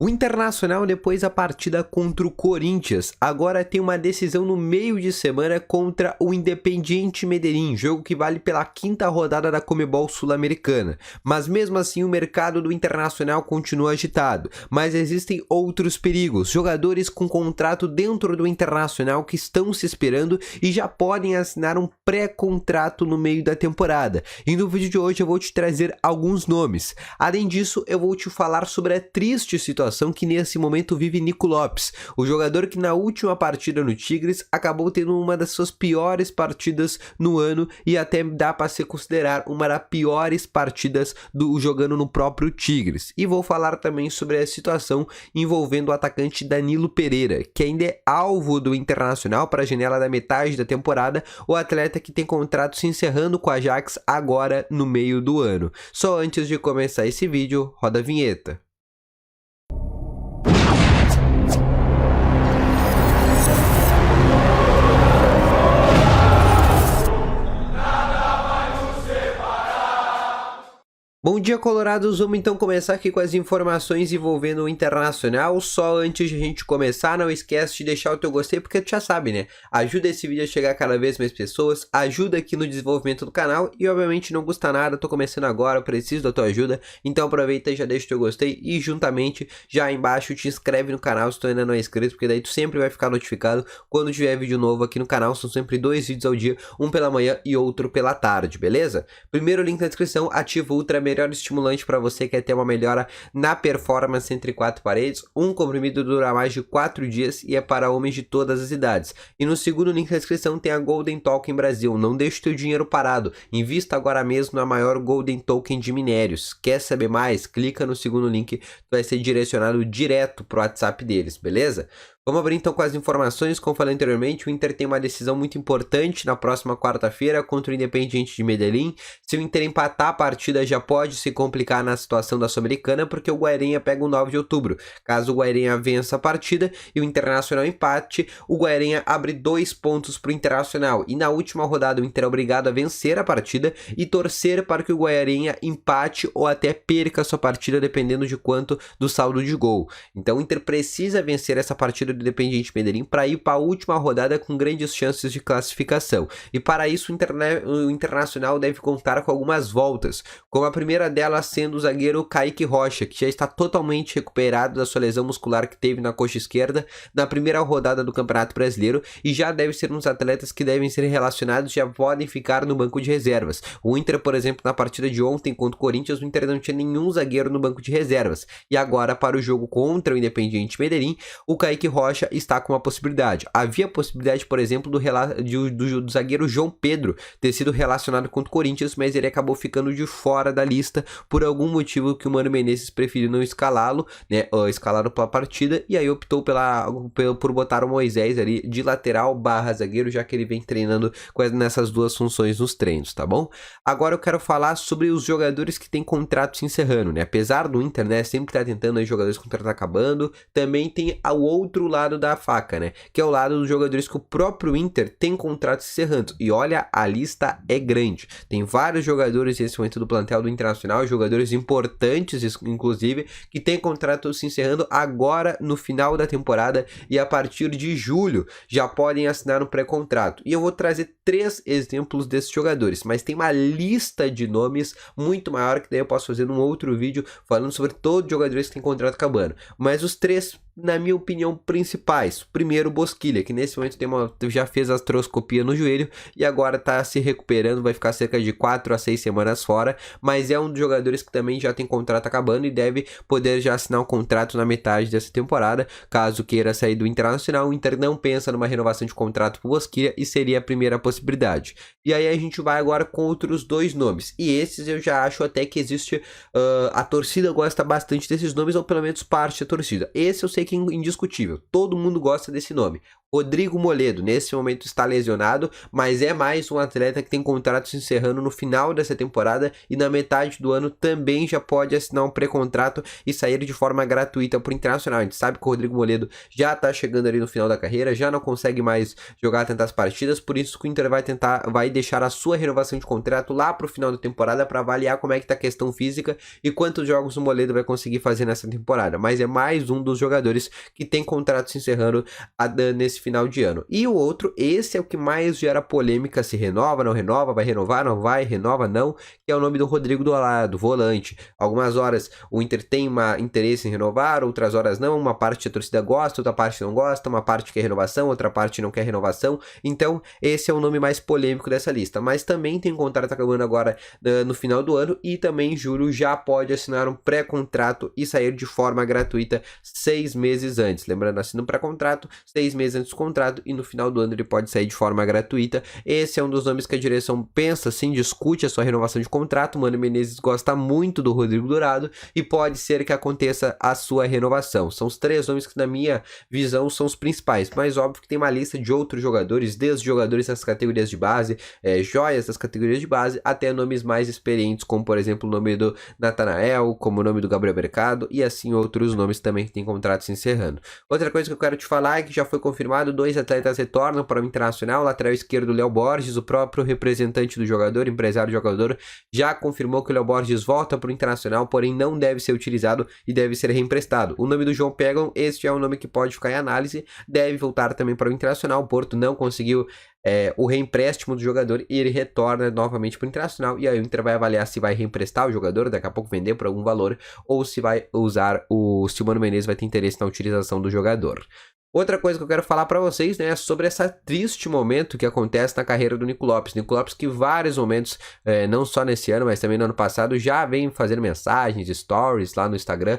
O Internacional, depois da partida contra o Corinthians, agora tem uma decisão no meio de semana contra o Independiente Medellín, jogo que vale pela quinta rodada da Conmebol Sul-Americana. Mas mesmo assim o mercado do Internacional continua agitado, mas existem outros perigos, jogadores com contrato dentro do Internacional que estão se esperando e já podem assinar um pré-contrato no meio da temporada. E no vídeo de hoje eu vou te trazer alguns nomes. Além disso, eu vou te falar sobre a triste situação que nesse momento vive Nico Lopes, o jogador que na última partida no Tigres acabou tendo uma das suas piores partidas no ano e até dá para se considerar uma das piores partidas jogando no próprio Tigres. E vou falar também sobre a situação envolvendo o atacante Danilo Pereira, que ainda é alvo do Internacional para a janela da metade da temporada, o atleta que tem contrato se encerrando com a Ajax agora no meio do ano. Só antes de começar esse vídeo, roda a vinheta. Bom dia, colorados, vamos então começar aqui com as informações envolvendo o Internacional. Só antes de a gente começar, não esquece de deixar o teu gostei, porque tu já sabe, né? Ajuda esse vídeo a chegar a cada vez mais pessoas, ajuda aqui no desenvolvimento do canal e obviamente não custa nada, tô começando agora, preciso da tua ajuda, então aproveita e já deixa o teu gostei e juntamente já embaixo te inscreve no canal se tu ainda não é inscrito, porque daí tu sempre vai ficar notificado quando tiver vídeo novo aqui no canal. São sempre 2 vídeos ao dia, um pela manhã e outro pela tarde, beleza? Primeiro link na descrição, ativa o Ultra melhor estimulante para você que quer ter uma melhora na performance entre 4 paredes. Um comprimido dura mais de 4 dias e é para homens de todas as idades. E no segundo link na descrição tem a Golden Token Brasil. Não deixe teu dinheiro parado, invista agora mesmo na maior Golden Token de minérios. Quer saber mais? Clica no segundo link, tu vai ser direcionado direto pro WhatsApp deles, beleza? Vamos abrir então com as informações. Como falei anteriormente, o Inter tem uma decisão muito importante na próxima quarta-feira contra o Independiente de Medellín. Se o Inter empatar a partida, já pode se complicar na situação da Sul-Americana, porque o Guairenha pega o 9 de outubro. Caso o Guairenha vença a partida e o Internacional empate, o Guairenha abre 2 pontos para o Internacional. E na última rodada, o Inter é obrigado a vencer a partida e torcer para que o Guairenha empate ou até perca a sua partida, dependendo de quanto do saldo de gol. Então o Inter precisa vencer essa partida do Independiente Medellín para ir para a última rodada com grandes chances de classificação. E para isso o Internacional deve contar com algumas voltas, como a primeira delas sendo o zagueiro Kaique Rocha, que já está totalmente recuperado da sua lesão muscular que teve na coxa esquerda na primeira rodada do Campeonato Brasileiro e já deve ser um dos atletas que devem ser relacionados, já podem ficar no banco de reservas. O Inter, por exemplo, na partida de ontem contra o Corinthians, o Inter não tinha nenhum zagueiro no banco de reservas. E agora para o jogo contra o Independiente Medellín, o Kaique Rocha está com uma possibilidade. Havia possibilidade, por exemplo, do zagueiro João Pedro ter sido relacionado contra o Corinthians, mas ele acabou ficando de fora da lista por algum motivo que o Mano Menezes preferiu não escalá-lo, né? Escalaram pela partida e aí optou por botar o Moisés ali de lateral barra zagueiro, já que ele vem treinando nessas duas funções nos treinos, tá bom? Agora eu quero falar sobre os jogadores que têm contrato se encerrando, né? Apesar do Inter, né, sempre tá tentando aí jogadores com contrato acabando, também tem o outro lado da faca, né? Que é o lado dos jogadores que o próprio Inter tem contrato se encerrando. E olha, a lista é grande. Tem vários jogadores nesse momento do plantel do Internacional, jogadores importantes, inclusive, que tem contrato se encerrando agora no final da temporada e a partir de julho já podem assinar um pré-contrato. E eu vou trazer 3 exemplos desses jogadores, mas tem uma lista de nomes muito maior que daí eu posso fazer num outro vídeo falando sobre todos os jogadores que têm contrato acabando. Mas os 3, na minha opinião, principais. Primeiro, Bosquilha, que nesse momento já fez a artroscopia no joelho e agora está se recuperando, vai ficar cerca de 4 a 6 semanas fora, mas é um dos jogadores que também já tem contrato acabando e deve poder já assinar um contrato na metade dessa temporada. Caso queira sair do Internacional, o Inter não pensa numa renovação de contrato para o Bosquilha e seria a primeira possibilidade. E aí a gente vai agora com outros 2 nomes, e esses eu já acho até que existe, a torcida gosta bastante desses nomes, ou pelo menos parte da torcida. Esse eu sei que é indiscutível. Todo mundo gosta desse nome. Rodrigo Moledo, nesse momento está lesionado, mas é mais um atleta que tem contrato se encerrando no final dessa temporada e na metade do ano também já pode assinar um pré-contrato e sair de forma gratuita para o Internacional. A gente sabe que o Rodrigo Moledo já está chegando ali no final da carreira, já não consegue mais jogar tantas partidas, por isso que o Inter vai deixar a sua renovação de contrato lá para o final da temporada para avaliar como é que está a questão física e quantos jogos o Moledo vai conseguir fazer nessa temporada. Mas é mais um dos jogadores que tem contrato se encerrando nesse final de ano. E o outro, esse é o que mais gera polêmica, se renova, não renova, vai renovar, não vai, renova, não, que é o nome do Rodrigo do volante. Algumas horas o Inter tem interesse em renovar, outras horas não, uma parte da torcida gosta, outra parte não gosta, uma parte quer renovação, outra parte não quer renovação, então esse é o nome mais polêmico dessa lista, mas também tem contrato acabando agora no final do ano e também em julho já pode assinar um pré-contrato e sair de forma gratuita 6 meses antes, lembrando, assina um pré-contrato, 6 meses antes do contrato e no final do ano ele pode sair de forma gratuita. Esse é um dos nomes que a direção pensa, sim, discute a sua renovação de contrato. O Mano Menezes gosta muito do Rodrigo Dourado e pode ser que aconteça a sua renovação. São os 3 nomes que na minha visão são os principais, mas óbvio que tem uma lista de outros jogadores, desde jogadores das categorias de base, joias das categorias de base, até nomes mais experientes, como por exemplo o nome do Natanael, como o nome do Gabriel Mercado e assim outros nomes também que tem contrato se encerrando. Outra coisa que eu quero te falar é que já foi confirmado 2 atletas retornam para o Internacional, lateral esquerdo Léo Borges, o próprio representante do jogador, empresário do jogador, já confirmou que o Léo Borges volta para o Internacional, porém não deve ser utilizado e deve ser reemprestado. O nome do João Pegam, este é um nome que pode ficar em análise, deve voltar também para o Internacional. O Porto não conseguiu o reempréstimo do jogador e ele retorna novamente para o Internacional, e aí o Inter vai avaliar se vai reemprestar o jogador, daqui a pouco vender por algum valor, ou se vai usar se o Mano Menezes vai ter interesse na utilização do jogador. Outra coisa que eu quero falar para vocês, né, é sobre esse triste momento que acontece na carreira do Nico Lopes. Nico Lopes que vários momentos, não só nesse ano, mas também no ano passado, já vem fazendo mensagens, stories lá no Instagram,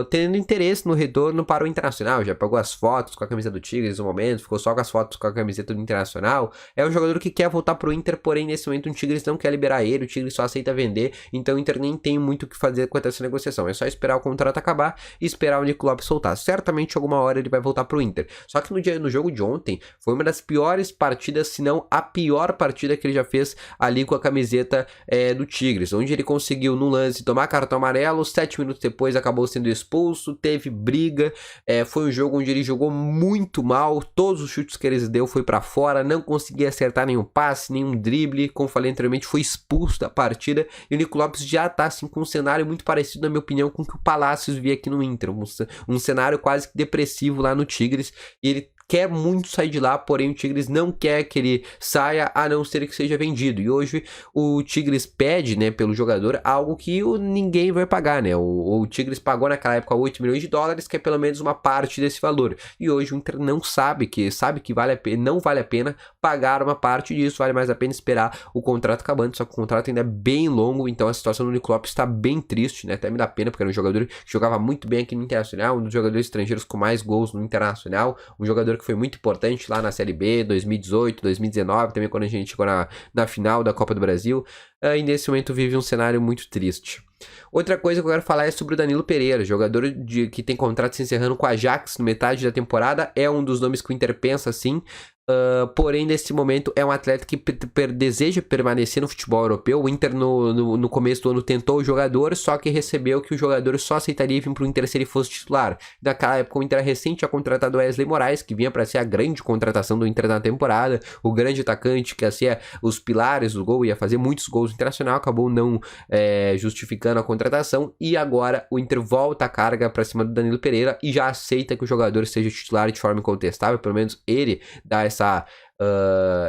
tendo interesse no retorno para o Internacional. Já pegou as fotos com a camisa do Tigres no momento, ficou só com as fotos com a camiseta do Internacional. É um jogador que quer voltar para o Inter, porém nesse momento o Tigres não quer liberar ele, o Tigres só aceita vender, então o Inter nem tem muito o que fazer com essa negociação. É só esperar o contrato acabar e esperar o Nico Lopes soltar. Certamente alguma hora ele vai voltar pro Inter. Só que no jogo de ontem foi uma das piores partidas, se não a pior partida que ele já fez ali com a camiseta do Tigres, onde ele conseguiu no lance tomar cartão amarelo, 7 minutos depois acabou sendo expulso, teve briga, foi um jogo onde ele jogou muito mal, todos os chutes que ele deu foi para fora, não conseguia acertar nenhum passe, nenhum drible, como falei anteriormente, foi expulso da partida, e o Nico Lopes já tá assim com um cenário muito parecido, na minha opinião, com o que o Palacios via aqui no Inter, um cenário quase que depressivo lá no Tigres, e ele quer muito sair de lá, porém o Tigres não quer que ele saia, a não ser que seja vendido. E hoje o Tigres pede, né, pelo jogador algo que ninguém vai pagar, né? O Tigres pagou naquela época 8 milhões de dólares, que é pelo menos uma parte desse valor. E hoje o Inter não sabe que vale a pena, não vale a pena pagar uma parte disso, vale mais a pena esperar o contrato acabando, só que o contrato ainda é bem longo, então a situação do Nico Lopes está bem triste, né? Até me dá pena, porque era um jogador que jogava muito bem aqui no Internacional, um dos jogadores estrangeiros com mais gols no Internacional, um jogador que foi muito importante lá na Série B, 2018, 2019, também quando a gente chegou na final da Copa do Brasil, e nesse momento vive um cenário muito triste. Outra coisa que eu quero falar é sobre o Danilo Pereira, jogador que tem contrato se encerrando com a Ajax no metade da temporada, é um dos nomes que o Inter pensa assim, porém nesse momento é um atleta que deseja permanecer no futebol europeu. O Inter no começo do ano tentou o jogador, só que recebeu que o jogador só aceitaria vir para o Inter se ele fosse titular. Naquela época o Inter recente tinha contratado o Wesley Moraes, que vinha para ser a grande contratação do Inter na temporada, o grande atacante que ia ser os pilares do gol, ia fazer muitos gols no Internacional, acabou não justificando a contratação, e agora o Inter volta a carga para cima do Danilo Pereira e já aceita que o jogador seja titular de forma incontestável, pelo menos ele dá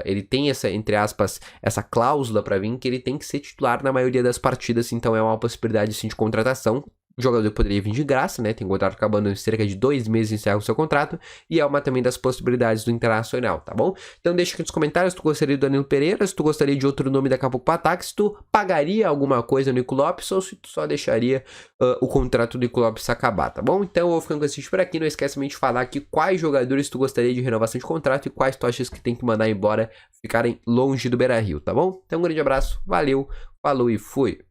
ele tem essa, entre aspas, essa cláusula para vir que ele tem que ser titular na maioria das partidas, então é uma possibilidade sim de contratação. O jogador poderia vir de graça, né? Tem contrato acabando em cerca de 2 meses encerra o seu contrato, e é uma também das possibilidades do Internacional, tá bom? Então deixa aqui nos comentários se tu gostaria do Danilo Pereira, se tu gostaria de outro nome daqui a pouco para ataque, se tu pagaria alguma coisa no Nico Lopes, ou se tu só deixaria o contrato do Nico Lopes acabar, tá bom? Então eu vou ficando com esse vídeo por aqui, não esquece de falar aqui quais jogadores tu gostaria de renovação de contrato e quais tu achas que tem que mandar embora, ficarem longe do Beira-Rio, tá bom? Então um grande abraço, valeu, falou e fui!